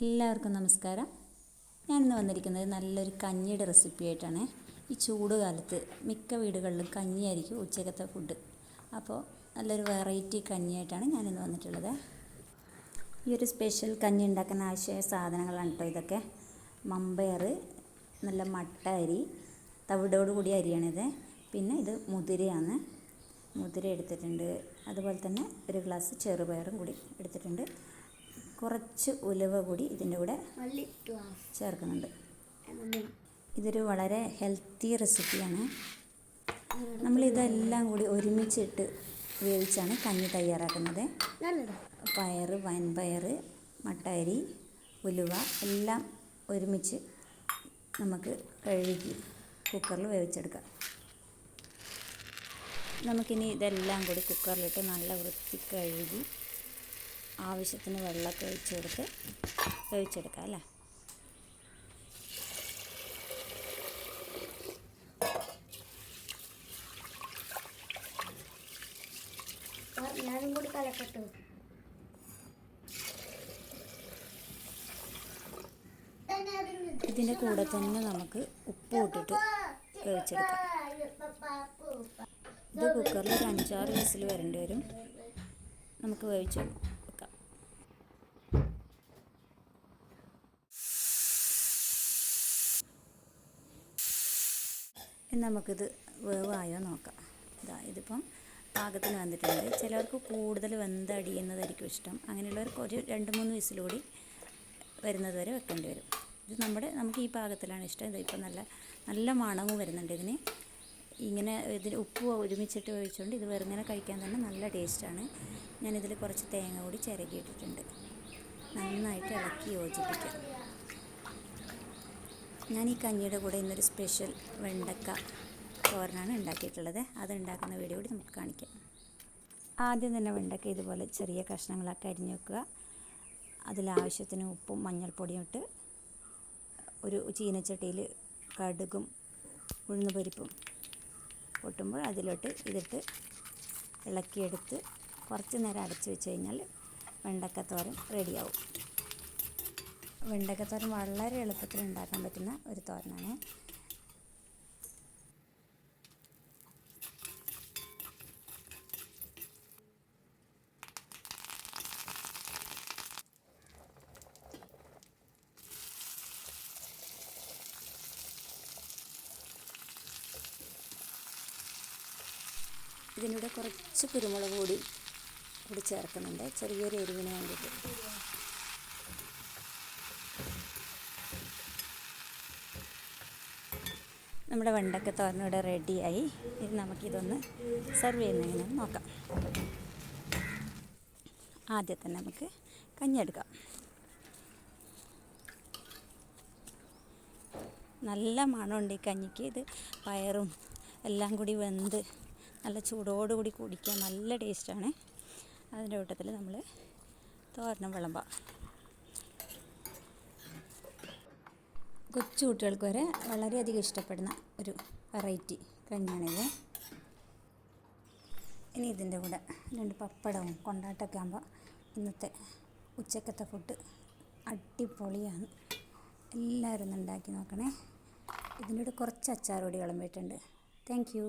എല്ലാവർക്കും നമസ്കാരം. ഞാനിന്ന് വന്നിരിക്കുന്നത് നല്ലൊരു കഞ്ഞിയുടെ റെസിപ്പി ആയിട്ടാണ്. ഈ ചൂട് കാലത്ത് മിക്ക വീടുകളിലും കഞ്ഞിയായിരിക്കും ഉച്ചക്കത്തെ ഫുഡ്. അപ്പോൾ നല്ലൊരു വെറൈറ്റി കഞ്ഞിയായിട്ടാണ് ഞാനിന്ന് വന്നിട്ടുള്ളത്. ഈ ഒരു സ്പെഷ്യൽ കഞ്ഞി ഉണ്ടാക്കാൻ ആവശ്യമായ സാധനങ്ങളാണ് കേട്ടോ ഇതൊക്കെ. മമ്പയർ, നല്ല മട്ട അരി, തവിടോടുകൂടി അരിയാണിത്. പിന്നെ ഇത് മുതിരയാണ്, മുതിര എടുത്തിട്ടുണ്ട്. അതുപോലെ തന്നെ ഒരു ഗ്ലാസ് ചെറുപയറും കൂടി എടുത്തിട്ടുണ്ട്. കുറച്ച് ഉലുവ കൂടി ഇതിൻ്റെ കൂടെ ചേർക്കുന്നുണ്ട്. ഇതൊരു വളരെ ഹെൽത്തി റെസിപ്പിയാണ്. നമ്മളിതെല്ലാം കൂടി ഒരുമിച്ചിട്ട് വേവിച്ചാണ് കഞ്ഞി തയ്യാറാക്കുന്നത്. പയർ, വൻപയർ, മട്ട അരി, ഉലുവ എല്ലാം ഒരുമിച്ച് നമുക്ക് കഴുകി കുക്കറിൽ വേവിച്ചെടുക്കാം. നമുക്കിനി ഇതെല്ലാം കൂടി കുക്കറിലിട്ട് നല്ല വൃത്തി കഴുകി ആവശ്യത്തിന് വെള്ളമൊക്കെ ഒഴിച്ച് കൊടുത്ത് വേവിച്ചെടുക്കാം അല്ലേ. ഞാനും കൂടി കലക്കട്ടു. ഇതിൻ്റെ കൂടെ തന്നെ നമുക്ക് ഉപ്പ് ഇട്ടിട്ട് വേവിച്ചെടുക്കാം. ഇത് കുക്കറിൽ ഒരു 5-6 വിസിൽ വരേണ്ടി വരും. നമുക്ക് വേവിച്ച് വെക്കാം. നമുക്കിത് വേവായോ നോക്കാം. ഇതിപ്പം പാകത്തിന് വന്നിട്ടുണ്ട്. ചിലർക്ക് കൂടുതൽ വെന്തടിയുന്നതായിരിക്കും ഇഷ്ടം. അങ്ങനെയുള്ളവർക്ക് ഒരു 2-3 വിസിൽ കൂടി വരുന്നത് വരെ വെക്കേണ്ടി വരും. ഇത് നമുക്ക് ഈ പാകത്തിലാണ് ഇഷ്ടം. ഇതിപ്പോൾ നല്ല മണവും വരുന്നുണ്ട് ഇതിന്. ഇതിൽ ഉപ്പ് ഒരുമിച്ചിട്ട് ഒഴിച്ചുകൊണ്ട് ഇത് വെറുങ്ങനെ കഴിക്കാൻ തന്നെ നല്ല ടേസ്റ്റാണ്. ഞാനിതിൽ കുറച്ച് തേങ്ങ കൂടി ചിരകിയിട്ടിട്ടുണ്ട്. നന്നായിട്ട് ഇളക്കി യോജിപ്പിക്കാം. ഞാൻ ഈ കഞ്ഞിയുടെ കൂടെ ഇന്നൊരു സ്പെഷ്യൽ വെണ്ടക്ക തോരനാണ് ഉണ്ടാക്കിയിട്ടുള്ളത്. അത് ഉണ്ടാക്കുന്ന വീഡിയോ കൂടി നമുക്ക് കാണിക്കാം. ആദ്യം തന്നെ വെണ്ടക്ക ഇതുപോലെ ചെറിയ കഷ്ണങ്ങളൊക്കെ അരിഞ്ഞ് വെക്കുക. അതിലാവശ്യത്തിന് ഉപ്പും മഞ്ഞൾപ്പൊടിയും ഇട്ട് ഒരു ചീനച്ചട്ടിയിൽ കടുകും ഉഴുന്നുപരിപ്പും പൊട്ടുമ്പോൾ ഇതിട്ട് ഇളക്കിയെടുത്ത് കുറച്ച് നേരം അടച്ച് വെച്ച് കഴിഞ്ഞാൽ വെണ്ടക്കത്തോരൻ റെഡിയാവും. വെണ്ടക്കത്തോരൻ വളരെ എളുപ്പത്തിൽ ഉണ്ടാക്കാൻ പറ്റുന്ന ഒരു തോരനാണ്. ഇതിലൂടെ കുറച്ച് കുരുമുളക് കൂടി ചേർക്കുന്നുണ്ട്, ചെറിയൊരു എരിവിന് വേണ്ടിയിട്ട്. നമ്മുടെ വെണ്ടക്ക തോരൻ ഇവിടെ റെഡിയായി. ഇത് നമുക്കിതൊന്ന് സെർവ് ചെയ്യുന്നതിന് നോക്കാം. ആദ്യം തന്നെ നമുക്ക് കഞ്ഞി എടുക്കാം. നല്ല മണമുണ്ട് ഈ കഞ്ഞിക്ക്. ഇത് പയറും എല്ലാം കൂടി വെന്ത് നല്ല ചൂടോടുകൂടി കുടിക്കാൻ നല്ല ടേസ്റ്റാണ്. അതിൻ്റെ കൂട്ടത്തിൽ നമ്മൾ തോരനും വിളമ്പാം. കൊച്ചു കുട്ടികൾക്ക് വരെ വളരെയധികം ഇഷ്ടപ്പെടുന്ന ഒരു വെറൈറ്റി കഞ്ഞിയാണിത്. ഇനി ഇതിൻ്റെ കൂടെ 2 പപ്പടവും കൊണ്ടാട്ടമൊക്കെ ആകുമ്പോൾ ഇന്നത്തെ ഉച്ചക്കത്തെ ഫുഡ് അടിപൊളിയാണ്. എല്ലാവരും ഒന്ന് ഉണ്ടാക്കി നോക്കണേ. ഇതിൻ്റെ കൂടെ കുറച്ച് അച്ചാർ പൊടി വിളമ്പിയിട്ടുണ്ട്. Thank you.